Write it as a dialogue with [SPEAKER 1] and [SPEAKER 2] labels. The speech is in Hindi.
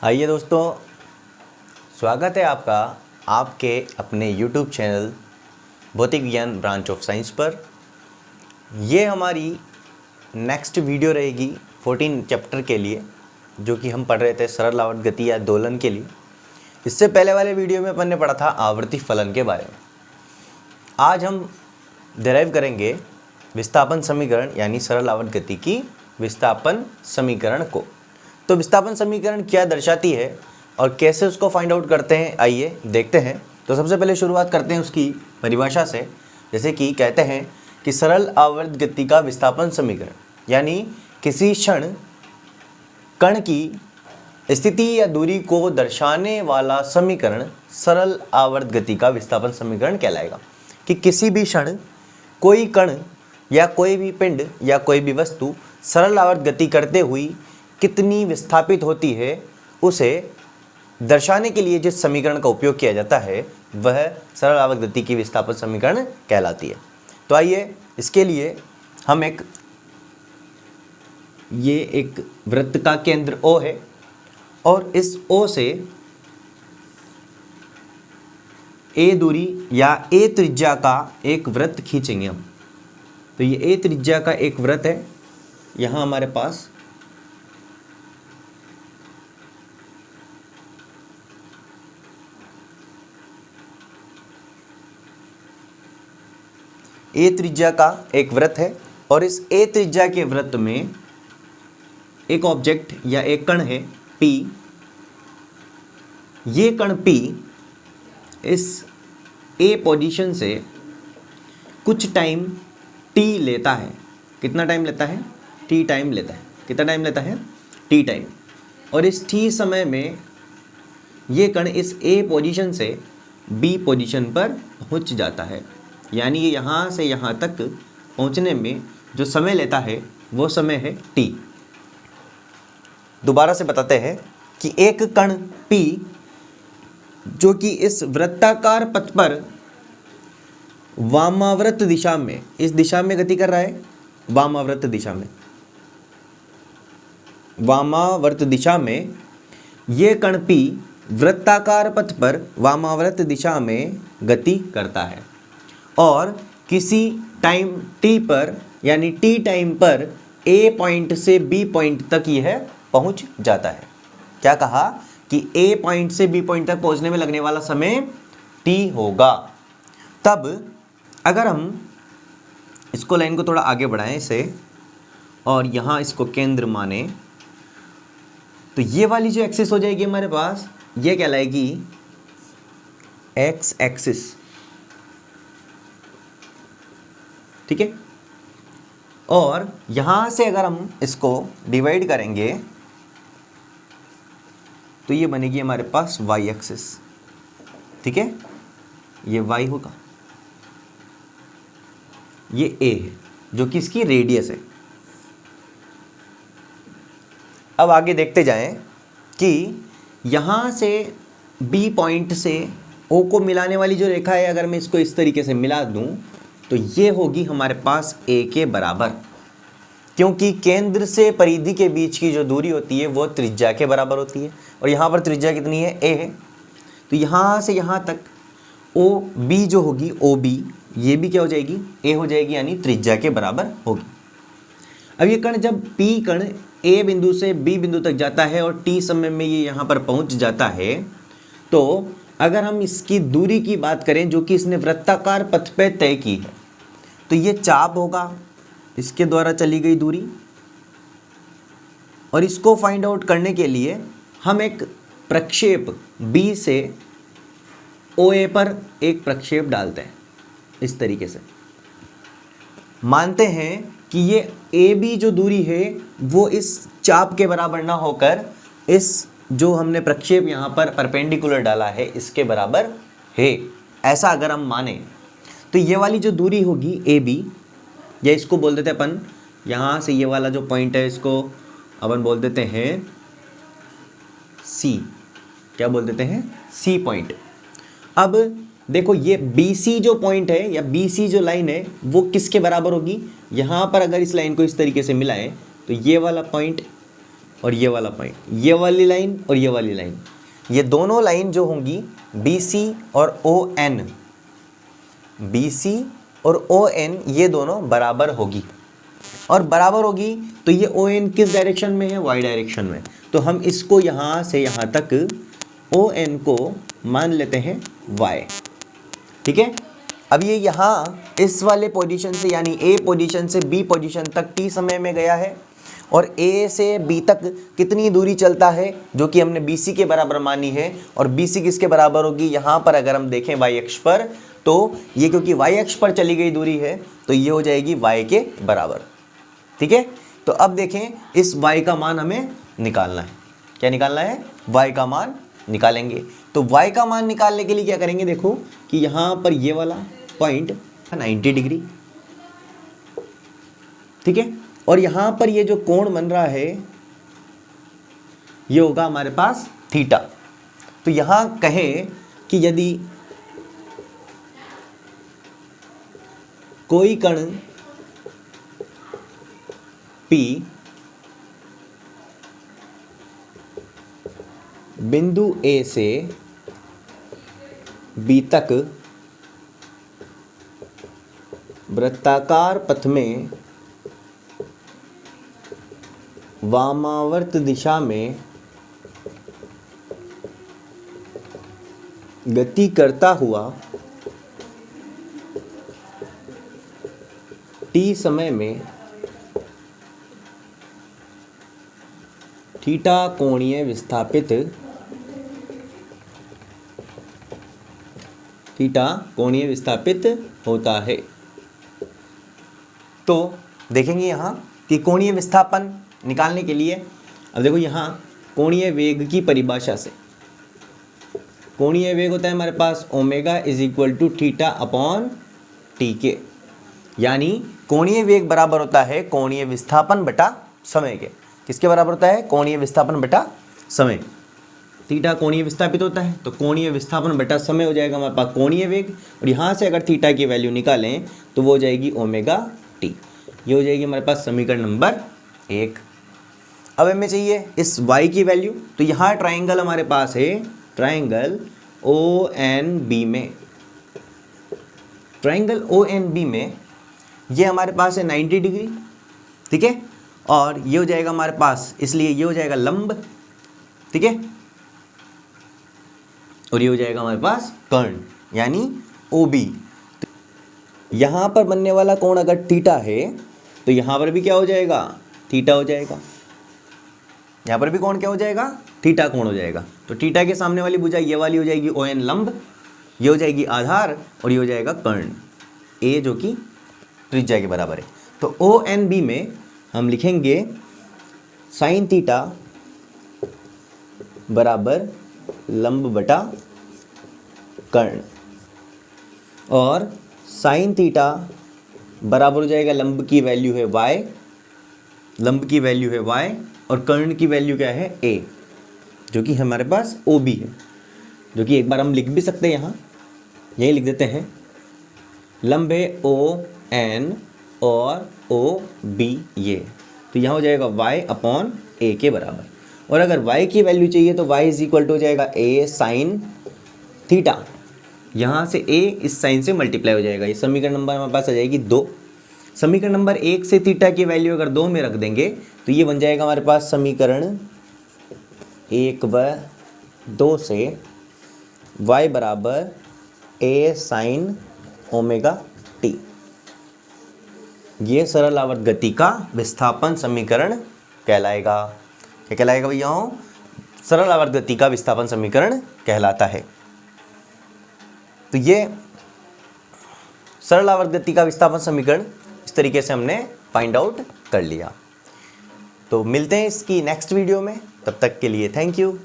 [SPEAKER 1] आइए दोस्तों, स्वागत है आपका आपके अपने YouTube चैनल भौतिक विज्ञान ब्रांच ऑफ साइंस पर। ये हमारी नेक्स्ट वीडियो रहेगी 14 चैप्टर के लिए, जो कि हम पढ़ रहे थे सरल आवर्त गति या दोलन के लिए। इससे पहले वाले वीडियो में अपन ने पढ़ा था आवर्ती फलन के बारे में। आज हम डिराइव करेंगे विस्थापन समीकरण यानी सरल आवर्त गति की विस्थापन समीकरण को। तो विस्थापन समीकरण क्या दर्शाती है और कैसे उसको फाइंड आउट करते हैं, आइए देखते हैं। तो सबसे पहले शुरुआत करते हैं उसकी परिभाषा से। जैसे कि कहते हैं कि सरल आवर्त गति का विस्थापन समीकरण यानी किसी क्षण कण की स्थिति या दूरी को दर्शाने वाला समीकरण सरल आवर्त गति का विस्थापन समीकरण कहलाएगा। कि किसी भी क्षण कोई कण या कोई भी पिंड या कोई भी वस्तु सरल आवर्त गति करते हुई कितनी विस्थापित होती है, उसे दर्शाने के लिए जिस समीकरण का उपयोग किया जाता है वह सरल आवर्त गति की विस्थापन समीकरण कहलाती है। तो आइए इसके लिए हम एक वृत्त का केंद्र O है और इस O से A दूरी या A त्रिज्या का एक वृत्त खींचेंगे हम। तो ये A त्रिज्या का एक वृत्त है। यहाँ हमारे पास A त्रिज्या का एक वृत्त है और इस A त्रिज्या के वृत्त में एक ऑब्जेक्ट या एक कण है P। ये कण P इस A पोजीशन से कुछ टाइम T लेता है। कितना टाइम लेता है? T टाइम लेता है। कितना टाइम लेता है? T time. और इस T समय में ये कण इस A पोजीशन से B पोजीशन पर पहुंच जाता है। यानी ये यहाँ से यहाँ तक पहुँचने में जो समय लेता है वो समय है T। दोबारा से बताते हैं कि एक कण P जो कि इस वृत्ताकार पथ पर वामावर्त दिशा में, इस दिशा में गति कर रहा है, वामावर्त दिशा में, वामावर्त दिशा में ये कण P वृत्ताकार पथ पर वामावर्त दिशा में गति करता है और किसी टाइम T पर यानी T टाइम पर A पॉइंट से B पॉइंट तक यह पहुंच जाता है। क्या कहा कि A पॉइंट से B पॉइंट तक पहुंचने में लगने वाला समय T होगा। तब अगर हम इसको लाइन को थोड़ा आगे बढ़ाएं इसे और यहाँ इसको केंद्र माने, तो ये वाली जो एक्सिस हो जाएगी हमारे पास, ये कहलाएगी एक्स एक्सिस। ठीक है। और यहां से अगर हम इसको डिवाइड करेंगे तो ये बनेगी हमारे पास वाई एक्सिस। ठीक है, ये वाई होगा, ये ए है जो कि इसकी रेडियस है। अब आगे देखते जाएं कि यहां से बी पॉइंट से ओ को मिलाने वाली जो रेखा है, अगर मैं इसको इस तरीके से मिला दूं तो ये होगी हमारे पास A के बराबर, क्योंकि केंद्र से परिधि के बीच की जो दूरी होती है वो त्रिज्या के बराबर होती है और यहाँ पर त्रिज्या कितनी है? A है। तो यहाँ से यहाँ तक OB जो होगी, OB, ये भी क्या हो जाएगी? A हो जाएगी, यानी त्रिज्या के बराबर होगी। अब ये कण जब P कण A बिंदु से B बिंदु तक जाता है और T समय में ये यहाँ पर पहुँच जाता है, तो अगर हम इसकी दूरी की बात करें जो कि इसने वृत्ताकार पथ पे तय की है, तो ये चाप होगा, इसके द्वारा चली गई दूरी। और इसको फाइंड आउट करने के लिए हम एक प्रक्षेप B से OA पर एक प्रक्षेप डालते हैं इस तरीके से। मानते हैं कि ये AB जो दूरी है वो इस चाप के बराबर ना होकर इस जो हमने प्रक्षेप यहाँ पर परपेंडिकुलर डाला है इसके बराबर है। ऐसा अगर हम माने तो ये वाली जो दूरी होगी AB, या इसको बोल देते हैं अपन, यहाँ से ये वाला जो पॉइंट है इसको अपन बोल देते हैं C। क्या बोल देते हैं? C point. अब देखो ये BC जो पॉइंट है या BC जो लाइन है वो किसके बराबर होगी? यहाँ पर अगर इस लाइन को इस तरीके से मिलाएं तो ये वाला पॉइंट और ये वाला पॉइंट, ये वाली लाइन और ये वाली लाइन, ये दोनों लाइन जो होंगी BC और ON, BC और ON ये दोनों बराबर होगी, और बराबर होगी तो ये ON किस डायरेक्शन में है, Y डायरेक्शन में। तो हम इसको यहाँ से यहाँ तक ON को मान लेते हैं Y, ठीक है। अब ये यहाँ इस वाले पोजीशन से यानी A पोजीशन से B पोजीशन तक T समय में गया है, और A से B तक कितनी दूरी चलता है, जो कि हमने BC के बराबर मानी है, और BC किसके बराबर होगी, यहाँ पर अगर हम देखें Y अक्ष पर, तो ये क्योंकि Y अक्ष पर चली गई दूरी है तो ये हो जाएगी Y के बराबर, ठीक है। तो अब देखें इस Y का मान हमें निकालना है, क्या निकालना है, Y का मान निकालेंगे। तो Y का मान निकालने के लिए क्या करेंगे, देखो कि यहाँ पर ये वाला पॉइंट 90 डिग्री, ठीक है, और यहाँ पर ये जो कोण बन रहा है ये होगा हमारे पास थीटा। तो यहाँ कहें कि यदि कोई कण P बिंदु A से B तक वृत्ताकार पथ में वामावर्त दिशा में गति करता हुआ T समय में थीटा कोणीय विस्थापित होता है। तो देखेंगे यहाँ कि कोणीय विस्थापन निकालने के लिए, अब देखो यहाँ कोणीय वेग की परिभाषा से, कोणीय वेग होता है हमारे पास omega is equal to theta upon t के, यानी कोणीय वेग बराबर होता है कोणीय विस्थापन बटा समय के। किसके बराबर होता है, कोणीय विस्थापन बटा समय। थीटा कोणीय विस्थापित होता है तो कोणीय विस्थापन बटा समय हो जाएगा हमारे पास कोणीय वेग, और यहाँ से अगर थीटा की वैल्यू निकालें तो वो हो जाएगी ओमेगा टी। ये हो जाएगी हमारे पास समीकरण नंबर 1। अब हमें चाहिए इस y की वैल्यू, तो यहाँ ट्राइंगल हमारे पास है, ट्राइंगल ONB में, ट्राइंगल ONB में ये हमारे पास है 90 डिग्री, ठीक है, और ये हो जाएगा हमारे पास, इसलिए ये हो जाएगा लंब, ठीक है, और ये हो जाएगा हमारे पास कर्ण यानी OB। तो यहाँ पर बनने वाला कोण अगर थीटा है तो यहाँ पर भी क्या हो जाएगा, थीटा हो जाएगा, यहाँ पर भी कोण क्या हो जाएगा, थीटा कोण हो जाएगा। तो थीटा के सामने वाली भुजा ये वाली हो जाएगी ON लंब, ये हो जाएगी आधार, और ये हो जाएगा कर्ण A जो कि त्रिज्या के बराबर है। तो ONB में हम लिखेंगे साइन थीटा बराबर लंब बटा कर्ण, और साइन थीटा बराबर हो जाएगा लंब की वैल्यू है y, लंब की वैल्यू है y, और कर्ण की वैल्यू क्या है a, जो कि हमारे पास OB है, जो कि एक बार हम लिख भी सकते हैं, यहाँ यही लिख देते हैं, लंब है ON और OB ये, तो यहाँ हो जाएगा y अपॉन a के बराबर। और अगर y की वैल्यू चाहिए तो y इज इक्वल टू हो जाएगा a साइन थीटा, यहाँ से a इस साइन से मल्टीप्लाई हो जाएगा। ये समीकरण नंबर हमारे पास आ जाएगी 2। समीकरण नंबर 1 से थीटा की वैल्यू अगर 2 में रख देंगे तो ये बन जाएगा हमारे पास समीकरण 1 व 2 से y बराबर a साइन ओमेगा टी। ये सरल आवर्त गति का विस्थापन समीकरण कहलाएगा। क्या कहलाएगा भैया, सरल आवर्त गति का विस्थापन समीकरण कहलाता है। तो ये सरल आवर्त गति का विस्थापन समीकरण इस तरीके से हमने फाइंड आउट कर लिया। तो मिलते हैं इसकी नेक्स्ट वीडियो में, तब तक के लिए थैंक यू।